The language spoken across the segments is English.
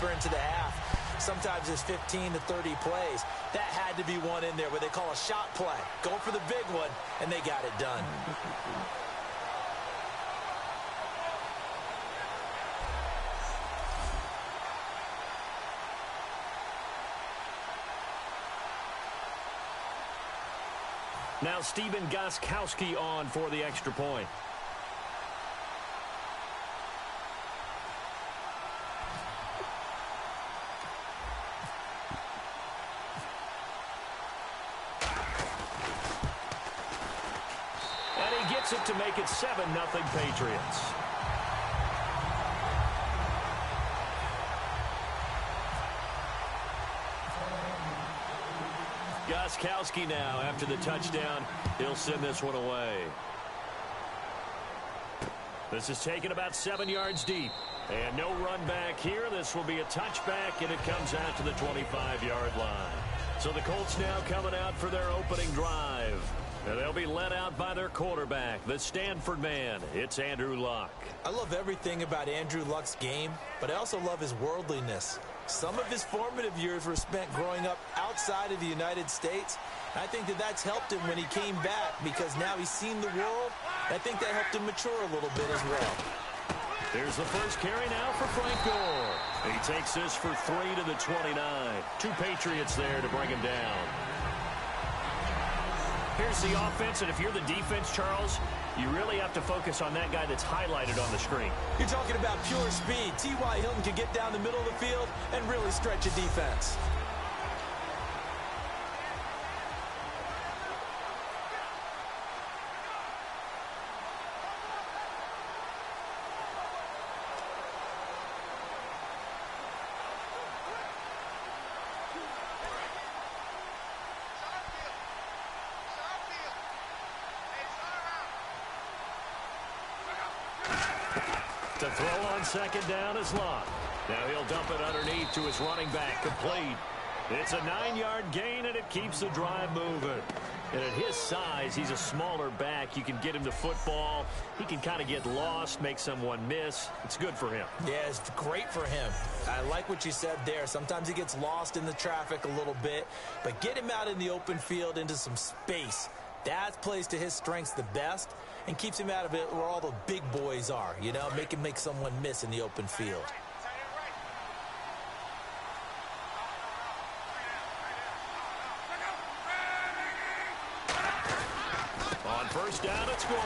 deeper into the half. Sometimes it's 15 to 30 plays. That had to be one in there, what they call a shot play. Go for the big one, and they got it done. Now Steven Gostkowski on for the extra point. And he gets it to make it 7-0 Patriots. Gostkowski now, after the touchdown, he'll send this one away. This is taken about 7 yards deep. And no run back here. This will be a touchback, and it comes out to the 25-yard line. So the Colts now coming out for their opening drive. And they'll be led out by their quarterback, the Stanford man. It's Andrew Luck. I love everything about Andrew Luck's game, but I also love his worldliness. Some of his formative years were spent growing up outside of the United States. I think that that's helped him when he came back because now he's seen the world. I think that helped him mature a little bit as well. Here's the first carry now for Frank Gore. He takes this for 3 to the 29. 2 Patriots there to bring him down. Here's the offense, and if you're the defense, Charles, you really have to focus on that guy that's highlighted on the screen. You're talking about pure speed. T.Y. Hilton can get down the middle of the field and really stretch a defense. To throw on second down is Luck. Now he'll dump it underneath to his running back, complete. It's a 9-yard gain, and it keeps the drive moving. And at his size, he's a smaller back. You can get him to football. He can kind of get lost, make someone miss. It's good for him. Yeah, it's great for him. I like what you said there. Sometimes he gets lost in the traffic a little bit, but get him out in the open field into some space. That plays to his strengths the best and keeps him out of it where all the big boys are, you know, make him make someone miss in the open field. On first down, it's Gore.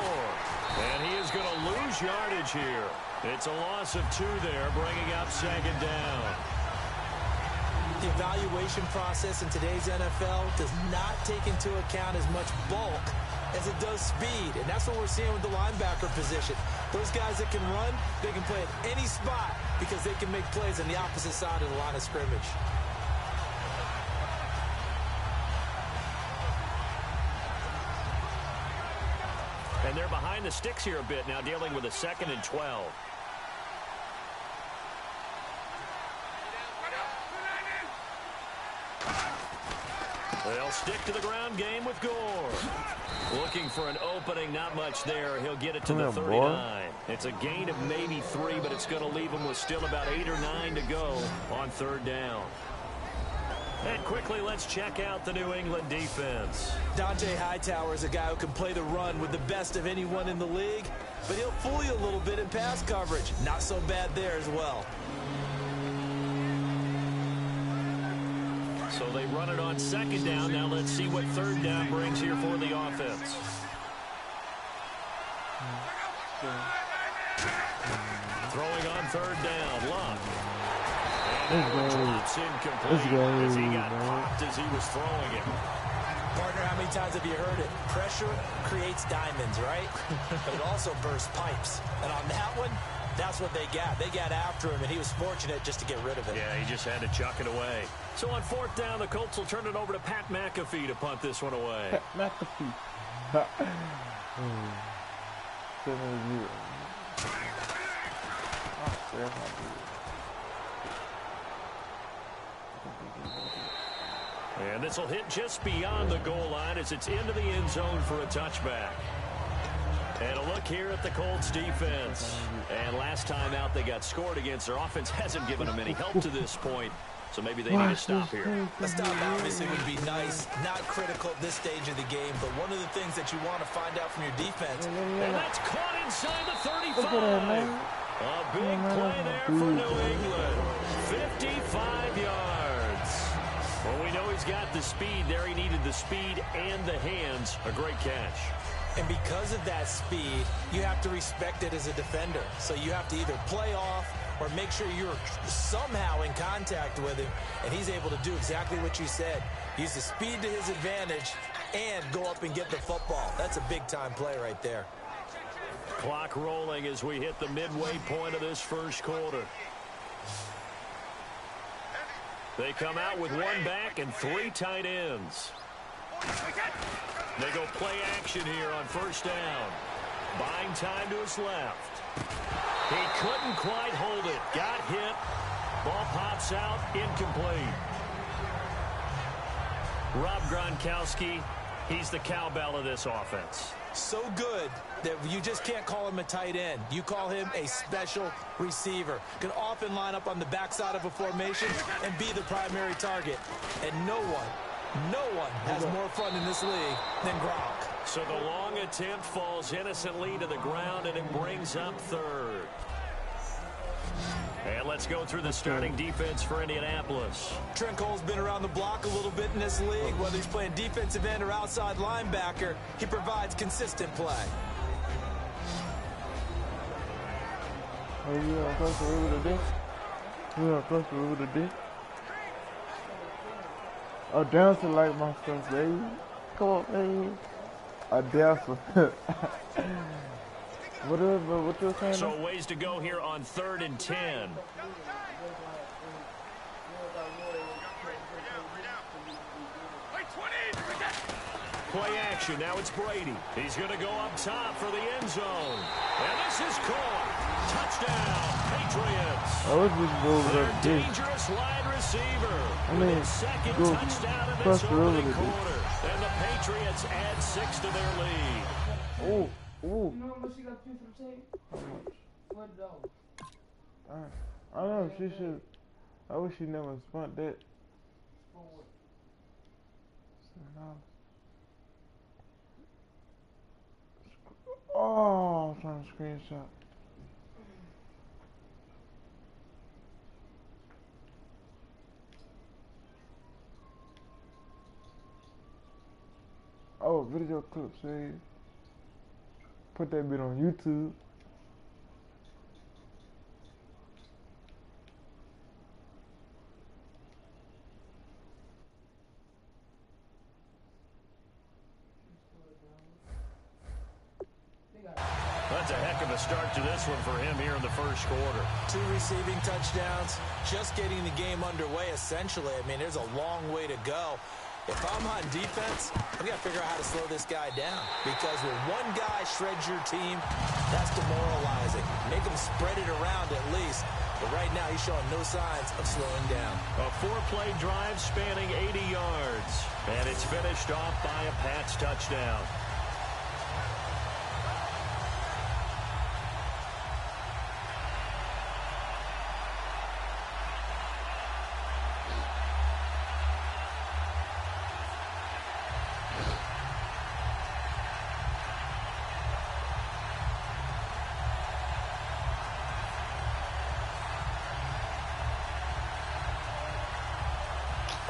And he is going to lose yardage here. It's a loss of 2 there, bringing up second down. The evaluation process in today's NFL does not take into account as much bulk as it does speed, and that's what we're seeing with the linebacker position. Those guys that can run, they can play at any spot because they can make plays on the opposite side of the line of scrimmage. And they're behind the sticks here a bit now, dealing with a 2nd and 12. They'll stick to the ground game with Gore. Looking for an opening, not much there. He'll get it to the 39. It's a gain of maybe 3, but it's going to leave him with still about 8 or 9 to go on third down. And quickly, let's check out the New England defense. Dante Hightower is a guy who can play the run with the best of anyone in the league, but he'll fool you a little bit in pass coverage. Not so bad there as well. So they run it on second down. Now let's see what third down brings here for the offense. Throwing on third down, Luck. And drops incomplete as he got popped as he was throwing it. Partner, how many times have you heard it? Pressure creates diamonds, right? But it also bursts pipes. And on that one, that's what they got. They got after him, and he was fortunate just to get rid of it. Yeah, he just had to chuck it away. So on fourth down, the Colts will turn it over to Pat McAfee to punt this one away. Pat McAfee. And this will hit just beyond the goal line as it's into the end zone for a touchback. And a look here at the Colts defense. And last time out they got scored against, their offense hasn't given them any help to this point. So maybe they need to stop here. A stop obviously would be nice, not critical at this stage of the game, but one of the things that you want to find out from your defense. And that's caught inside the 35. A big play there for New England. 55 yards. Well, we know he's got the speed there. He needed the speed and the hands. A great catch. And because of that speed, you have to respect it as a defender. So you have to either play off or make sure you're somehow in contact with him. And he's able to do exactly what you said. Use the speed to his advantage and go up and get the football. That's a big-time play right there. Clock rolling as we hit the midway point of this first quarter. They come out with one back and 3 tight ends. They go play action here on first down. Buying time to his left. He couldn't quite hold it. Got hit. Ball pops out. Incomplete. Rob Gronkowski, he's the cowbell of this offense. So good that you just can't call him a tight end. You call him a special receiver. Can often line up on the backside of a formation and be the primary target. And no one has more fun in this league than Gronk. So the long attempt falls innocently to the ground, and it brings up third. And let's go through the starting defense for Indianapolis. Trent Cole's been around the block a little bit in this league. Whether he's playing defensive end or outside linebacker, he provides consistent play. Oh, yeah, close to over the dick. Yeah, close to over the dick. Oh, dancing like my stuff, baby. Come on, baby. A dancer. What you saying? So ways to go here on 3rd and 10. Play action. Now it's Brady. He's going to go up top for the end zone. And this is caught. Touchdown, Patriots. Oh, it's just go over their dangerous wide receiver. With his second touchdown in this opening quarter. And the Patriots add 6 to their lead. Oh. Ooh. You know how much she got paid for the tape? How much? $40. I don't know. She should. I wish she never spent that. For what? $7. Oh, I'm trying to screenshot. Oh, video clip saved. Put that bit on YouTube. That's a heck of a start to this one for him here in the first quarter. 2 receiving touchdowns, just getting the game underway essentially. I mean, there's a long way to go. If I'm on defense, I've got to figure out how to slow this guy down. Because when one guy shreds your team, that's demoralizing. Make him spread it around at least. But right now, he's showing no signs of slowing down. A 4-play drive spanning 80 yards. And it's finished off by a Pats touchdown.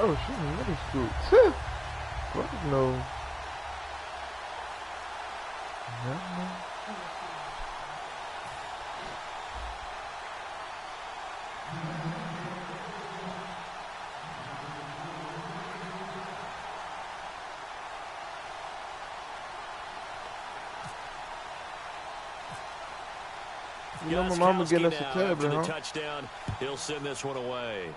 Oh, she's in middle school. Fuck no. No. You know my mama getting us a tablet, huh? Touchdown. He'll send this one away.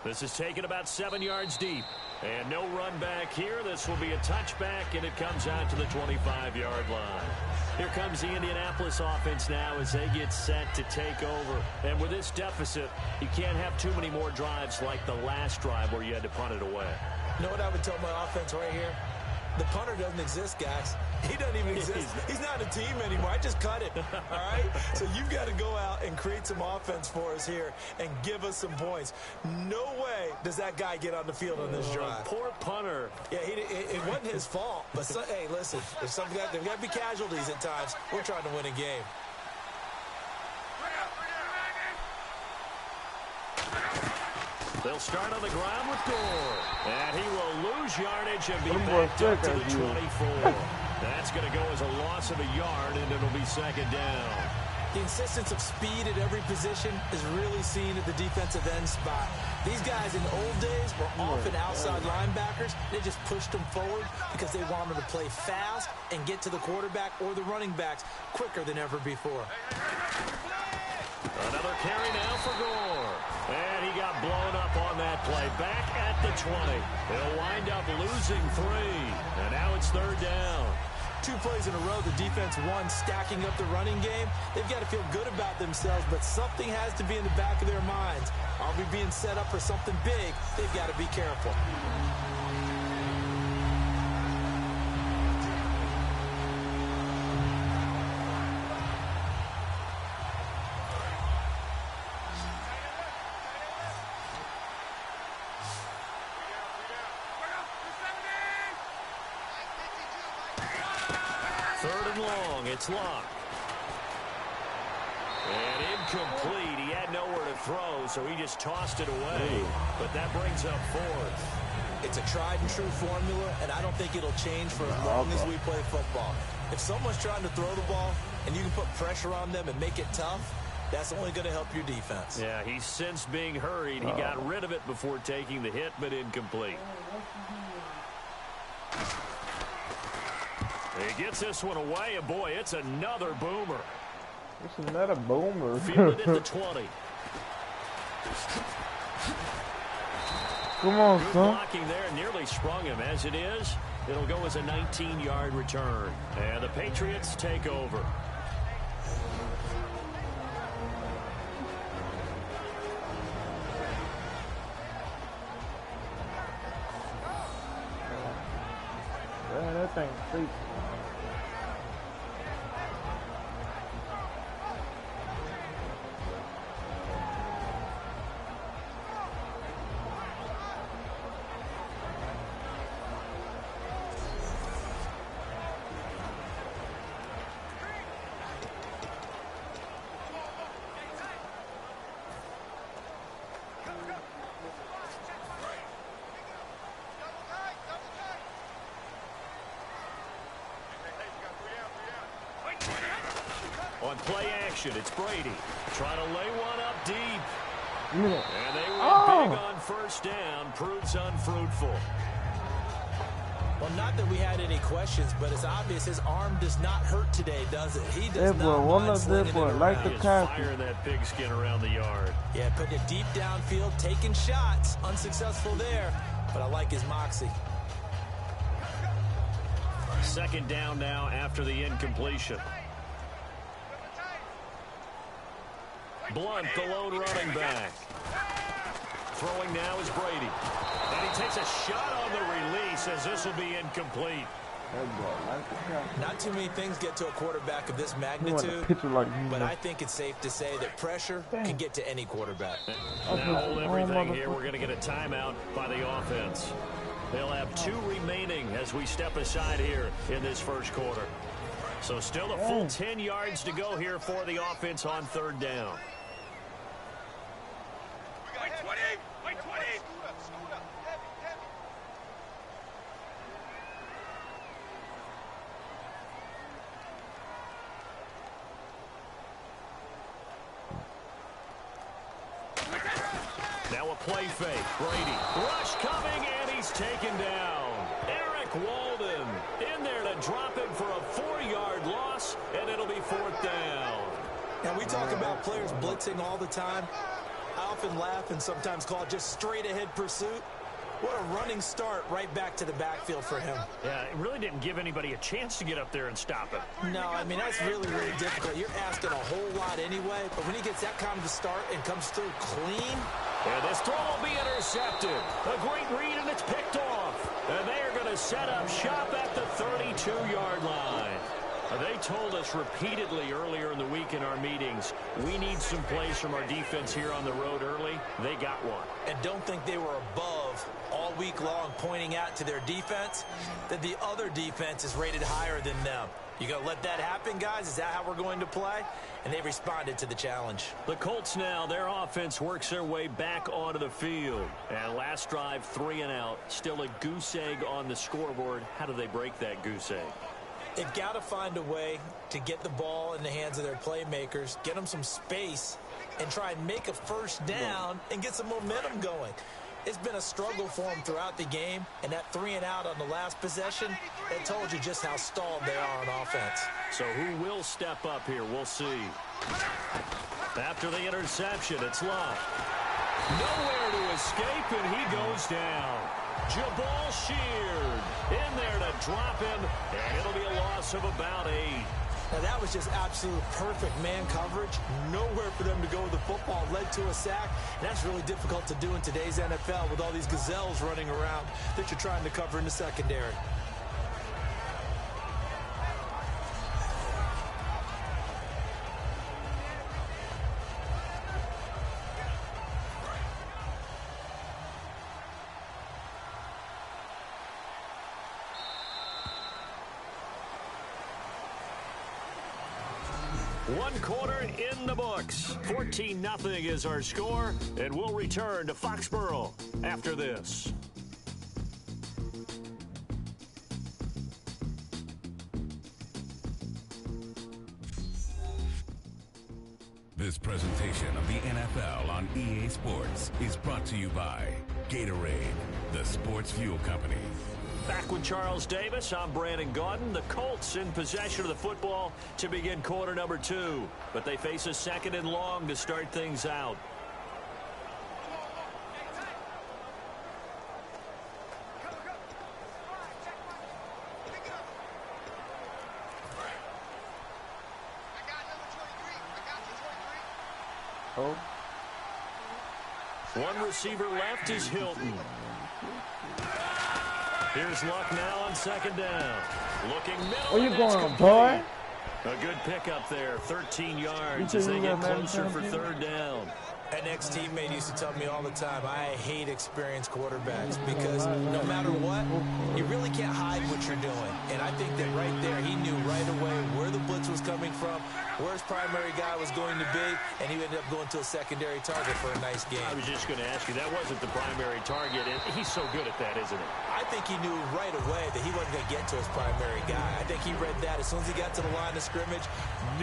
This is taken about 7 yards deep. And no run back here. This will be a touchback, and it comes out to the 25-yard line. Here comes the Indianapolis offense now as they get set to take over. And with this deficit, you can't have too many more drives like the last drive where you had to punt it away. You know what I would tell my offense right here? The punter doesn't exist, guys. He doesn't even exist. He's not a team anymore. I just cut it, all right? So you've got to go out and create some offense for us here and give us some points. No way does that guy get on the field on this drive. Poor punter. Yeah, it wasn't his fault. But, hey, listen, there's got to be casualties at times. We're trying to win a game. They'll start on the ground with Gore. And he will lose yardage and be backed up to the 24. That's going to go as a loss of a yard, and it'll be second down. The insistence of speed at every position is really seen at the defensive end spot. These guys in the old days were often outside linebackers. They just pushed them forward because they wanted to play fast and get to the quarterback or the running backs quicker than ever before. Another carry now for Gore. And he got blown up on that play. Back at the 20. He'll wind up losing 3. And now it's third down. 2 plays in a row, the defense won, stacking up the running game. They've got to feel good about themselves, but something has to be in the back of their minds. Are we being set up for something big? They've got to be careful. Third and long, it's locked. And incomplete. He had nowhere to throw, so he just tossed it away. But that brings up 4th. It's a tried-and-true formula, and I don't think it'll change for as long as we play football. If someone's trying to throw the ball and you can put pressure on them and make it tough, that's only going to help your defense. Yeah, he's since being hurried. He got rid of it before taking the hit, but incomplete. He gets this one away, and boy, it's another boomer. It's another boomer. Fielded at the 20. Come on, Good son. blocking there, nearly sprung him. As it is, it'll go as a 19-yard return. And the Patriots take over. Yeah, that thing sleeps. On play action, it's Brady trying to lay one up deep. And they went big on first down. Proves unfruitful. Well, not that we had any questions, but it's obvious his arm does not hurt today, does it? He does not mind slinging it around. Like the He is firing that pigskin around the yard. Yeah, putting it deep downfield, taking shots. Unsuccessful there, but I like his moxie. Second down now after the incompletion. Blunt, the lone running back. Throwing now is Brady. And he takes a shot on the release as this will be incomplete. Not too many things get to a quarterback of this magnitude, but I think it's safe to say that pressure can get to any quarterback. Now hold everything here. We're going to get a timeout by the offense. They'll have 2 remaining as we step aside here in this first quarter. So still a full 10 yards to go here for the offense on third down. Now a play fake. Brady. Rush coming, and he's taken down. Eric Walden in there to drop him for a 4-yard loss, and it'll be 4th down. And we talk about players blitzing all the time. I often laugh and sometimes call it just straight-ahead pursuit. What a running start right back to the backfield for him. Yeah, it really didn't give anybody a chance to get up there and stop him. No, I mean, that's really, really difficult. You're asking a whole lot anyway, but when he gets that kind of a start and comes through clean, And this throw will be intercepted. A great read, and it's picked off. And they are going to set up shop at the 32-yard line. They told us repeatedly earlier in the week in our meetings, we need some plays from our defense here on the road early. They got one. And don't think they were above all week long pointing out to their defense that the other defense is rated higher than them. You going to let that happen, guys? Is that how we're going to play? And they responded to the challenge. The Colts now, their offense works their way back onto the field. And last drive, 3 and out. Still a goose egg on the scoreboard. How do they break that goose egg? They've got to find a way to get the ball in the hands of their playmakers, get them some space, and try and make a first down and get some momentum going. It's been a struggle for them throughout the game, and that 3 and out on the last possession, that told you just how stalled they are on offense. So who will step up here? We'll see. After the interception, it's Love. Nowhere to escape, and he goes down. Jabal Sheard in there to drop him, and it'll be a loss of about 8. Now, that was just absolute perfect man coverage. Nowhere for them to go with the football. Led to a sack. And that's really difficult to do in today's NFL with all these gazelles running around that you're trying to cover in the secondary. One quarter in the books. 14-0 is our score, and we'll return to Foxborough after this. This presentation of the NFL on EA Sports is brought to you by Gatorade, the sports fuel company. Back with Charles Davis, I'm Brandon Gaudin. The Colts in possession of the football to begin quarter number 2. But they face a 2nd and long to start things out. Oh. One receiver left is Hilton. Here's Luck now on 2nd down. Looking middle. Where you going, boy? A good pickup there. 13 yards as they get closer for 3rd down. An ex-teammate used to tell me all the time, I hate experienced quarterbacks because no matter what, you really can't hide what you're doing. And I think that right there, he knew right away where the blitz was coming from, where his primary guy was going to be, and he ended up going to a secondary target for a nice game. I was just going to ask you, that wasn't the primary target, and he's so good at that, isn't he? I think he knew right away that he wasn't going to get to his primary guy. I think he read that as soon as he got to the line of scrimmage,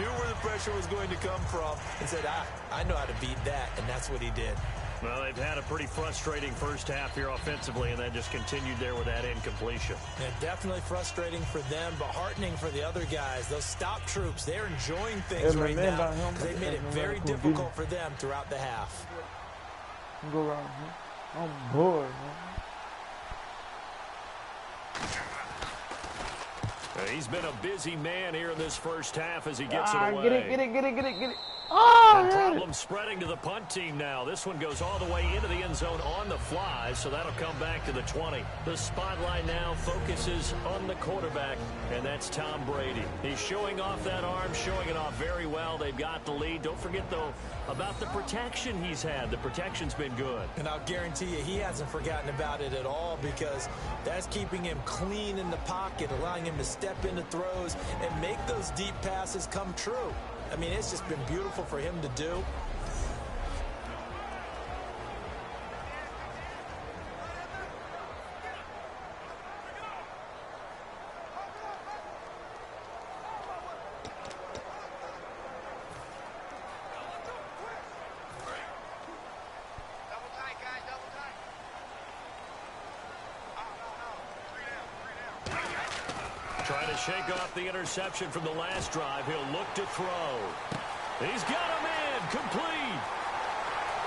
knew where the pressure was going to come from, and said, I know how to beat that, and that's what he did. Well, they've had a pretty frustrating first half here offensively, and then just continued there with that incompletion. Yeah, definitely frustrating for them, but heartening for the other guys. Those stop troops, they're enjoying things right now because they made it very difficult for them throughout the half. Go around here. I'm bored, man. He's been a busy man here in this first half as he gets it away. Get it. Oh, problem spreading to the punt team now. This one goes all the way into the end zone on the fly, so that'll come back to the 20. The spotlight now focuses on the quarterback, and that's Tom Brady. He's showing off that arm, showing it off very well. They've got the lead. Don't forget, though, about the protection he's had. The protection's been good. And I'll guarantee you he hasn't forgotten about it at all because that's keeping him clean in the pocket, allowing him to step into throws and make those deep passes come true. I mean, it's just been beautiful for him to do. Trying to shake off the interception from the last drive. He'll look to throw. He's got him in. Complete.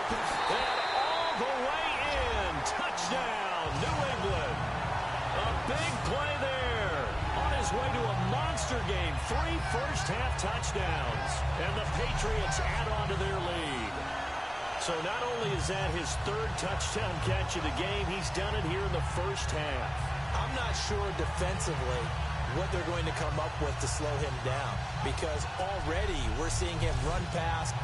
And all the way in. Touchdown, New England. A big play there. On his way to a monster game. 3 first-half touchdowns. And the Patriots add on to their lead. So not only is that his third touchdown catch of the game, he's done it here in the first half. I'm not sure defensively what they're going to come up with to slow him down, because already we're seeing him run past,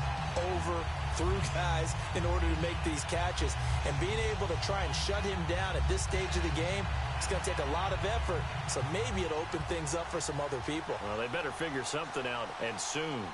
over, through guys in order to make these catches. And being able to try and shut him down at this stage of the game, it's going to take a lot of effort. So maybe it'll open things up for some other people. Well, they better figure something out, and soon.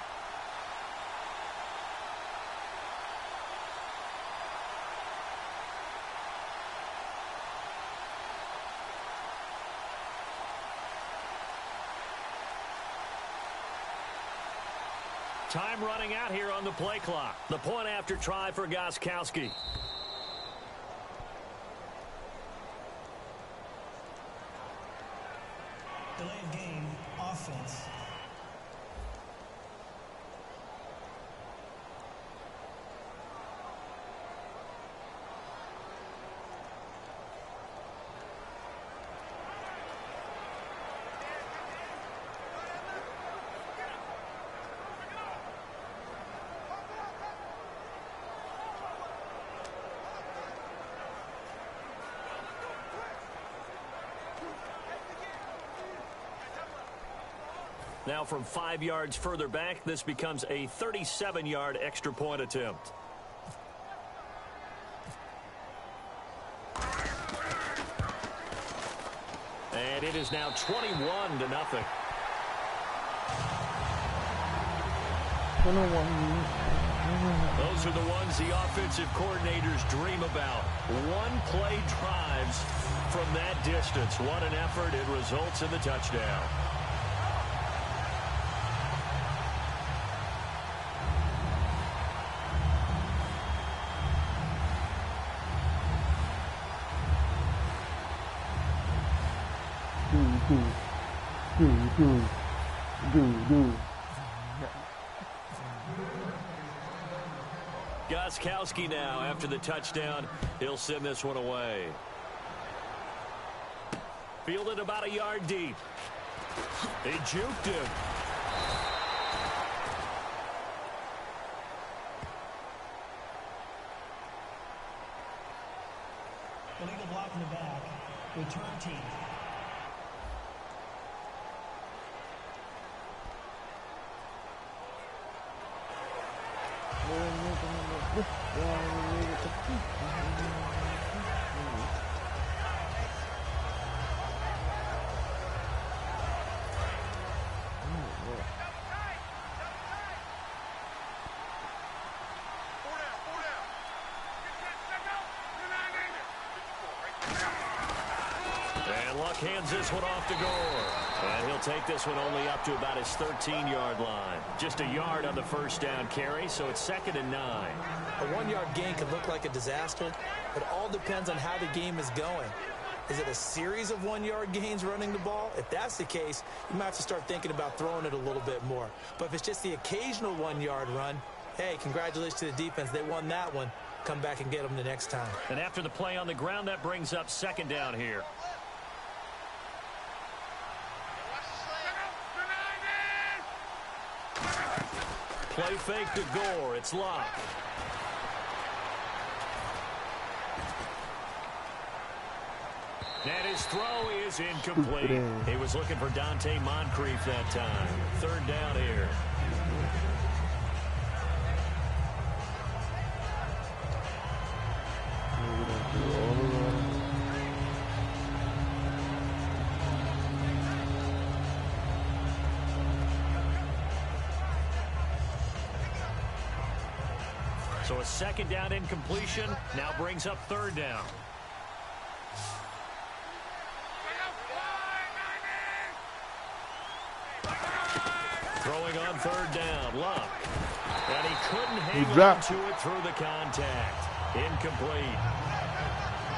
Time running out here on the play clock. The point after try for Gostkowski. Delay of game, offense. Now from 5 yards further back, this becomes a 37-yard extra point attempt. And it is now 21-0. Those are the ones the offensive coordinators dream about. One-play drives from that distance. What an effort. It results in the touchdown. Gostkowski now, after the touchdown, he'll send this one away. Fielded about a yard deep. He juked him. Illegal block in the back. Return team. And Luck hands this one off to Gore. And he'll take this one only up to about his 13-yard line. Just a yard on the first down carry, so it's 2nd and 9. A 1-yard gain could look like a disaster, but it all depends on how the game is going. Is it a series of 1-yard gains running the ball? If that's the case, you might have to start thinking about throwing it a little bit more. But if it's just the occasional 1-yard run, hey, congratulations to the defense. They won that one. Come back and get them the next time. And after the play on the ground, that brings up 2nd down here. Play fake to Gore. It's Luck. And his throw is incomplete. He was looking for Dante Moncrief that time. 3rd down here. So a 2nd down incompletion now brings up 3rd down. Throwing on 3rd down, Luck. And he couldn't hang on to it through the contact. Incomplete.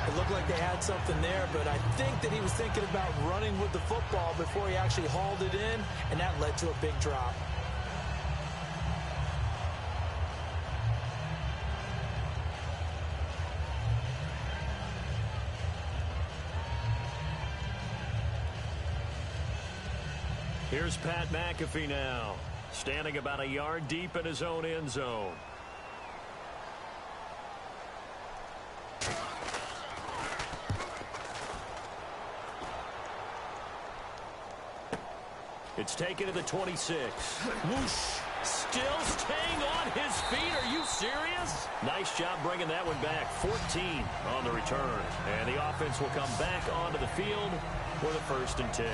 It looked like they had something there, but I think that he was thinking about running with the football before he actually hauled it in, and that led to a big drop. Here's Pat McAfee now, standing about a yard deep in his own end zone. It's taken to the 26. Whoosh. Still staying on his feet. Are you serious? Nice job bringing that one back. 14 on the return. And the offense will come back onto the field for the 1st and 10.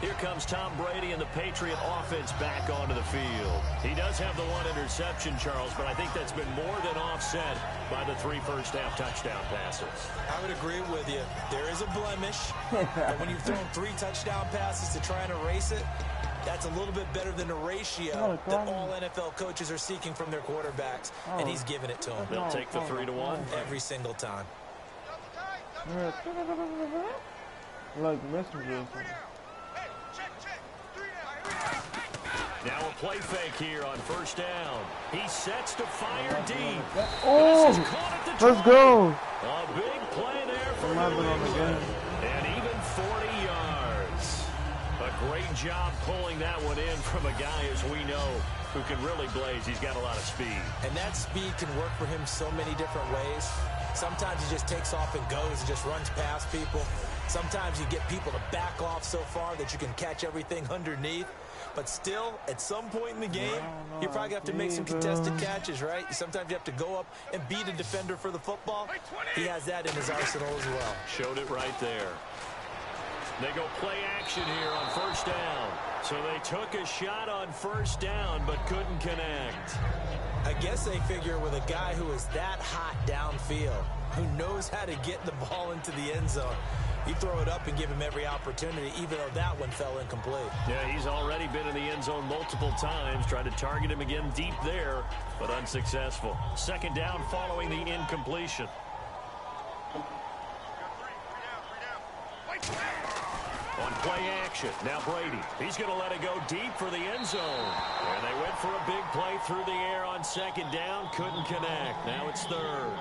Here comes Tom Brady and the Patriot offense back onto the field. He does have the 1 interception, Charles, but I think that's been more than offset by the 3 first-half touchdown passes. I would agree with you. There is a blemish, but when you've thrown 3 touchdown passes to try and erase it, that's a little bit better than the ratio that all NFL coaches are seeking from their quarterbacks, and he's giving it to them. They'll take the 3-1 every single time. Like messengers. Now a play fake here on 1st down. He sets to fire deep. Oh, let's go. A big play there for New England. And even 40 yards. A great job pulling that one in from a guy, as we know, who can really blaze. He's got a lot of speed. And that speed can work for him so many different ways. Sometimes he just takes off and goes and just runs past people. Sometimes you get people to back off so far that you can catch everything underneath. But still, at some point in the game, you probably have to make some contested catches, right? Sometimes you have to go up and beat a defender for the football. He has that in his arsenal as well. Showed it right there. They go play action here on 1st down. So they took a shot on 1st down but couldn't connect. I guess they figure with a guy who is that hot downfield, who knows how to get the ball into the end zone, you throw it up and give him every opportunity, even though that one fell incomplete. Yeah, he's already been in the end zone multiple times, tried to target him again deep there, but unsuccessful. 2nd down following the incompletion. On play action, now Brady. He's going to let it go deep for the end zone. And they went for a big play through the air on 2nd down, couldn't connect. Now it's 3rd.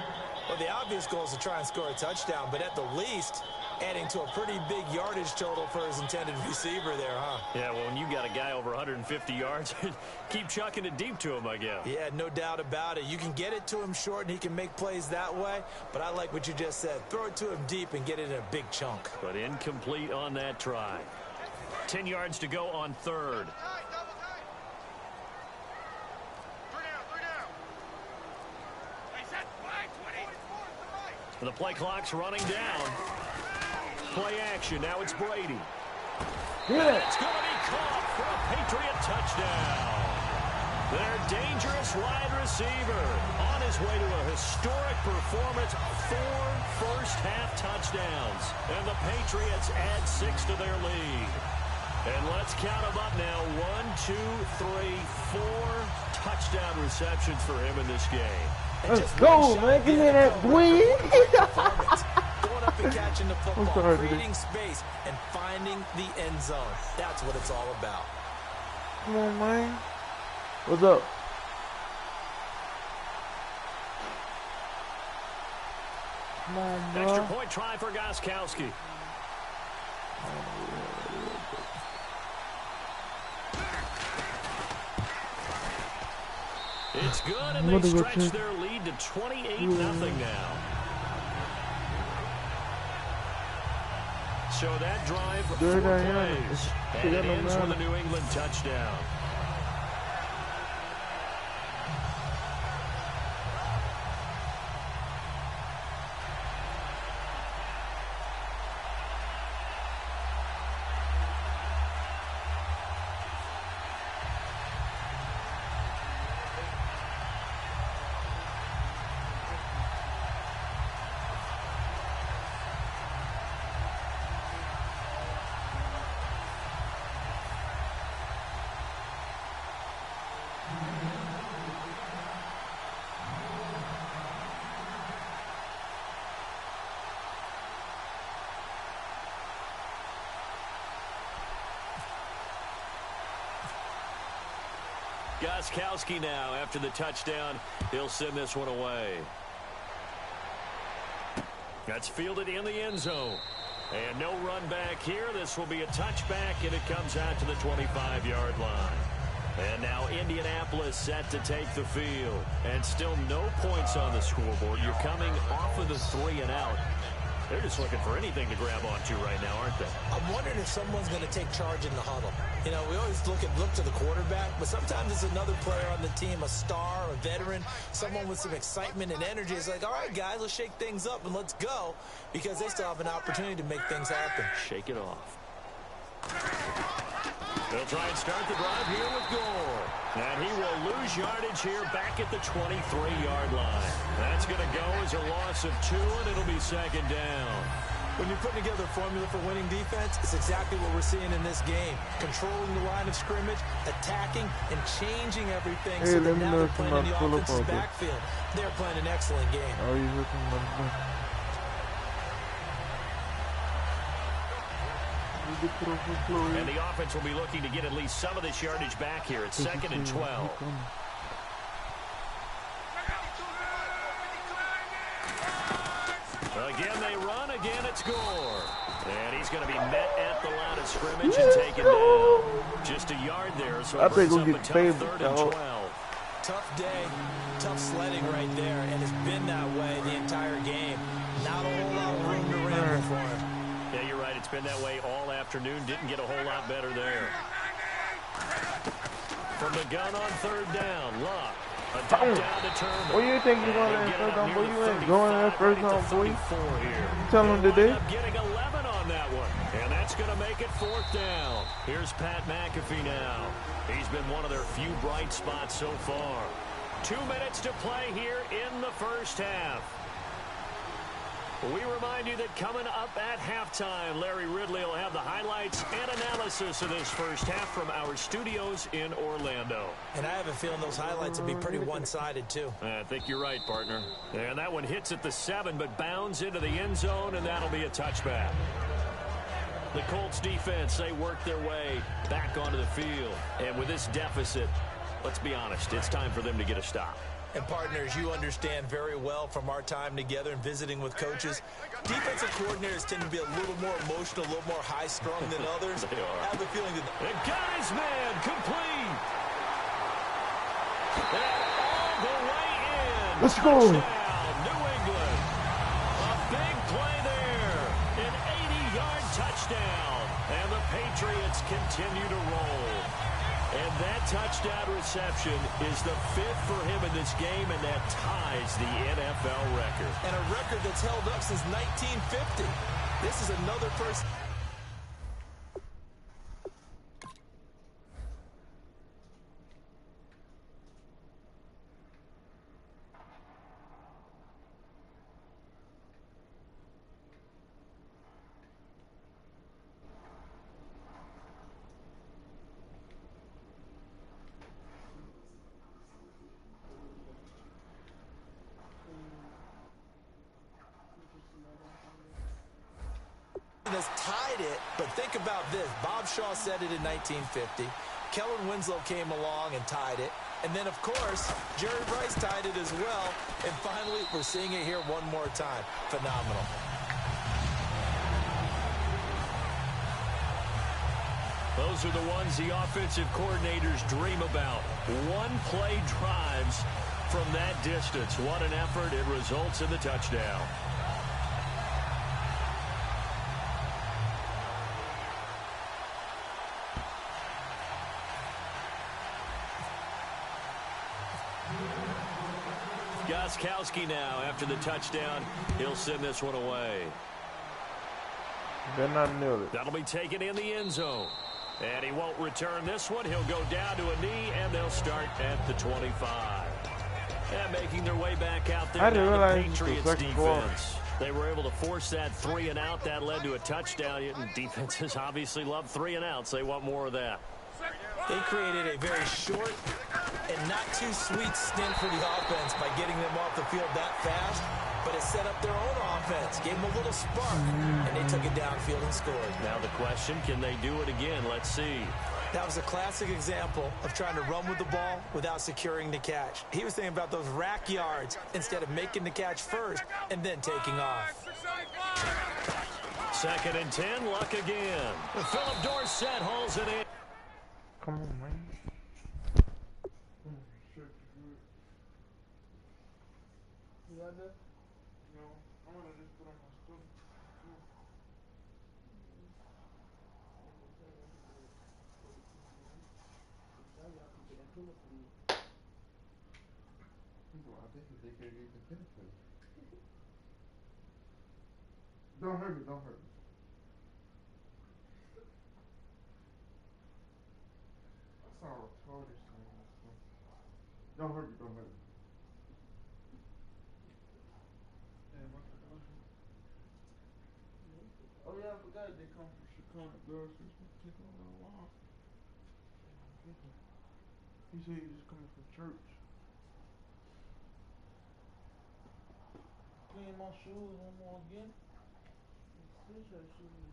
Well, the obvious goal is to try and score a touchdown, but at the least, adding to a pretty big yardage total for his intended receiver there, huh? Yeah, well, when you got a guy over 150 yards, keep chucking it deep to him, I guess. Yeah, no doubt about it. You can get it to him short, and he can make plays that way, but I like what you just said. Throw it to him deep and get it in a big chunk. But incomplete on that try. 10 yards to go on 3rd. The play clock's running down. Play action. Now it's Brady. Yeah. It's going to be caught for a Patriot touchdown. Their dangerous wide receiver on his way to a historic performance. 4 first-half touchdowns. And the Patriots add 6 to their lead. And let's count them up now. 1, 2, 3, 4 touchdown receptions for him in this game. Let's go, man. Give me that win. Going up and catching the football, creating space, and finding the end zone. That's what it's all about. Come on, man. What's up? Come on, bro. Extra point try for Gostkowski. It's good, and they stretch their lead to 28-0 now. So that drive, 4 plays, and it ends with a New England touchdown. Gostkowski now, after the touchdown, he'll send this one away. That's fielded in the end zone. And no run back here. This will be a touchback, and it comes out to the 25-yard line. And now Indianapolis set to take the field. And still no points on the scoreboard. You're coming off of the 3 and out. They're just looking for anything to grab onto right now, aren't they? I'm wondering if someone's going to take charge in the huddle. You know, we always look to the quarterback, but sometimes it's another player on the team, a star, a veteran, someone with some excitement and energy. It's like, all right, guys, let's shake things up and let's go, because they still have an opportunity to make things happen. Shake it off. They'll try and start the drive here with Gore. And he will lose yardage here back at the 23-yard line. That's going to go as a loss of 2, and it'll be second down. When you're putting together a formula for winning defense, it's exactly what we're seeing in this game. Controlling the line of scrimmage, attacking, and changing everything so that now they're playing in the offensive backfield. They're playing an excellent game. Oh, you're looking at And the offense will be looking to get at least some of this yardage back here. It's 2nd and 12. Again, they run. Again, it's Gore. And he's going to be met at the line of scrimmage and taken down. Just a yard there, so it brings up a tough 3rd and 12. Tough day, tough sledding right there, and it's been that way the entire game. Not a whole lot of room to ramble for him. Yeah, you're right. It's been that way all afternoon. Didn't get a whole lot better there. From the gun on 3rd down, Luck. A dump down to Turner. What do you think you're going to first down, boy? You ain't going that first down, boy. Tell him today. Getting 11 on that one. And that's going to make it 4th down. Here's Pat McAfee now. He's been one of their few bright spots so far. 2 minutes to play here in the first half. We remind you that coming up at halftime, Larry Ridley will have the highlights and analysis of this first half from our studios in Orlando. And I have a feeling those highlights will be pretty one-sided, too. I think you're right, partner. And that one hits at the 7, but bounds into the end zone, and that'll be a touchback. The Colts defense, they work their way back onto the field. And with this deficit, let's be honest, it's time for them to get a stop. And partners, you understand very well from our time together and visiting with coaches, defensive coordinators tend to be a little more emotional, a little more high-strung than others. I have a feeling that... And got his man complete. And all the way in. Let's go. Touchdown, New England. A big play there. An 80-yard touchdown. And the Patriots continue to roll. And that touchdown reception is the 5th for him in this game, and that ties the NFL record. And a record that's held up since 1950. This is another person. Has tied it, but think about this. Bob Shaw said it in 1950. Kellen Winslow came along and tied it. And then, of course, Jerry Rice tied it as well. And finally, we're seeing it here one more time. Phenomenal. Those are the ones the offensive coordinators dream about. One-play drives from that distance. What an effort. It results in the touchdown. Gostkowski now after the touchdown. He'll send this one away. They're not near it. That'll be taken in the end zone. And he won't return this one. He'll go down to a knee, and they'll start at the 25. And making their way back out there. I didn't realize the Patriots the second goal. defense. They were able to force that 3-and-out. That led to a touchdown. And defenses obviously love 3-and-outs. They want more of that. They created a very short and not too sweet stint for the offense by getting them off the field that fast, but it set up their own offense, gave them a little spark, and they took it downfield and scored. Now the question, can they do it again? Let's see. That was a classic example of trying to run with the ball without securing the catch. He was thinking about those rack yards instead of making the catch first and then taking off. 2nd and 10, Luck again. Philip Dorsett hauls it in. Come on, man. You got that? No, I'm gonna just put on my stuff. I think they can't even penetrate. Don't hurt me, don't hurt me. I sound retarded saying this stuff. Don't hurt me, don't hurt me. Damn, I forgot. Oh yeah, I forgot they come from Chicago. Girl, so it's gonna take a little while. He said he just coming from church. Clean my shoes one more again. Switch your shoes.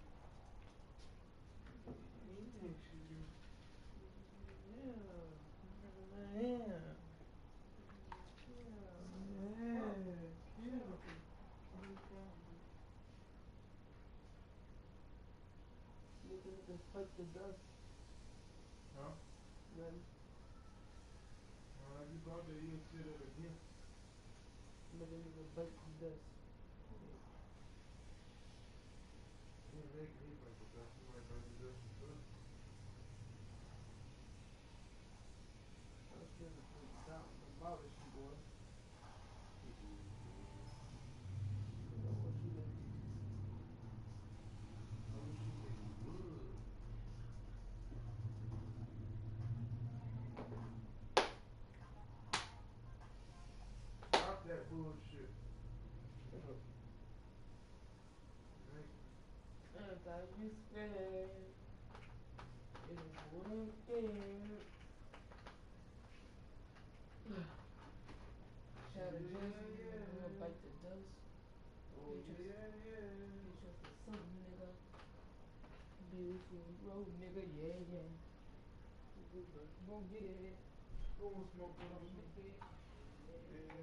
Fight the dust. Huh? Then you go there, you'll see that again. But then you go bite the dust. Yeah, they bite the dust. You might bite the dust too. I was trying to put it down about it, she boy. Stop that bullshit. Anti-respect is one thing. Shout out Jesse, gonna bite the dust. Oh, you just a son, nigga. Beautiful road, nigga, yeah. Go get it. Go and smoke it on the bed. Yeah.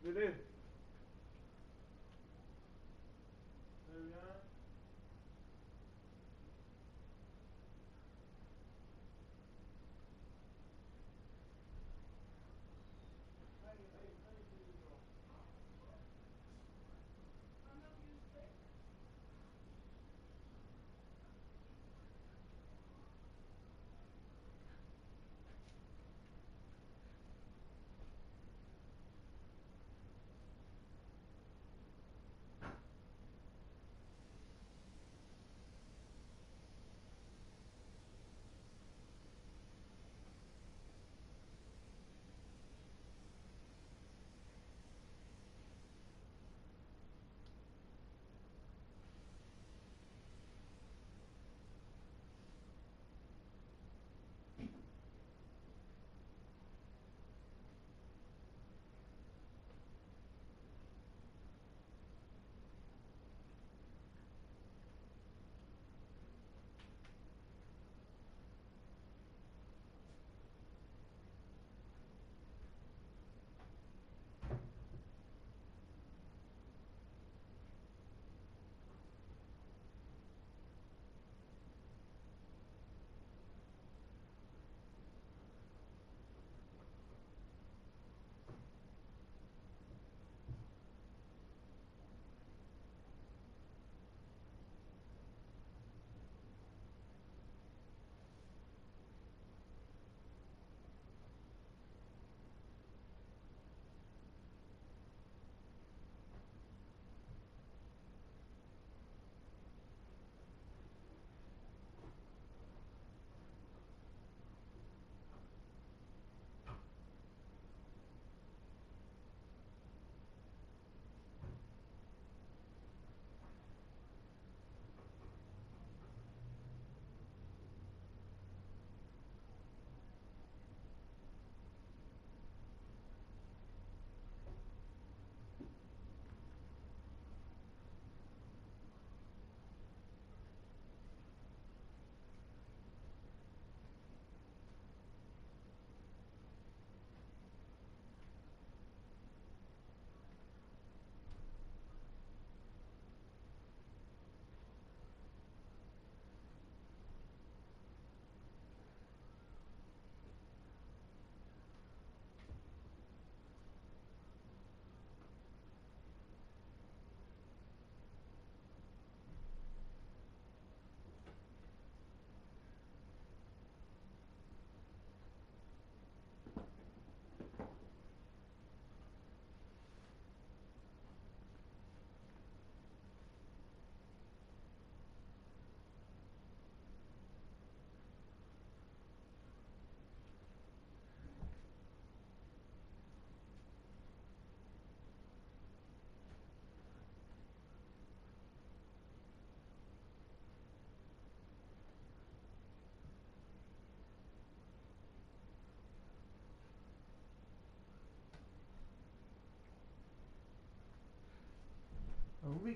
It is. There we are.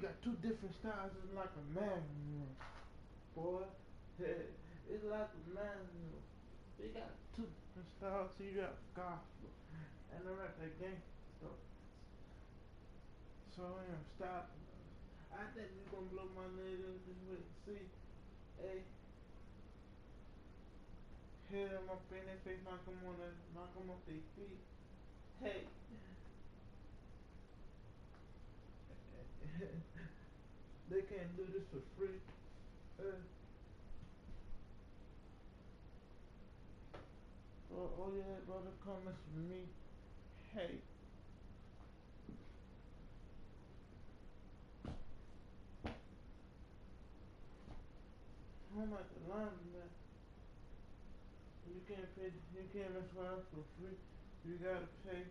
got two different styles. It's like a manual, boy. It's like a manual. You got two different styles. So you got gospel and the rest of gangsta. So stop. I think we gonna blow my nigga this way. See, hey, hit them up in their face, knock them off their feet. Hey. They can't do this for free. Oh yeah, brother, comments from me. Hey. I'm at the line, man. You can't mess with us for free. You gotta pay.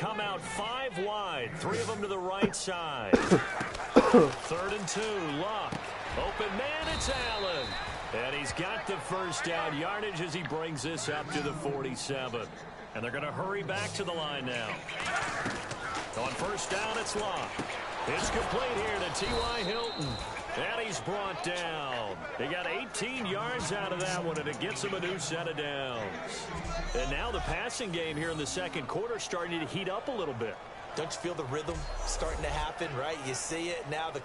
come out 5 wide, 3 of them to the right side. 3rd and 2, Luck. Open man, it's Allen. And he's got the first down yardage as he brings this up to the 47. And they're going to hurry back to the line now. On first down, it's Luck. It's complete here to T.Y. Hilton. And he's brought down. He got 18 yards out of that one, and it gets him a new set of downs. And now the passing game here in the second quarter starting to heat up a little bit. Don't you feel the rhythm starting to happen, right? You see it now. The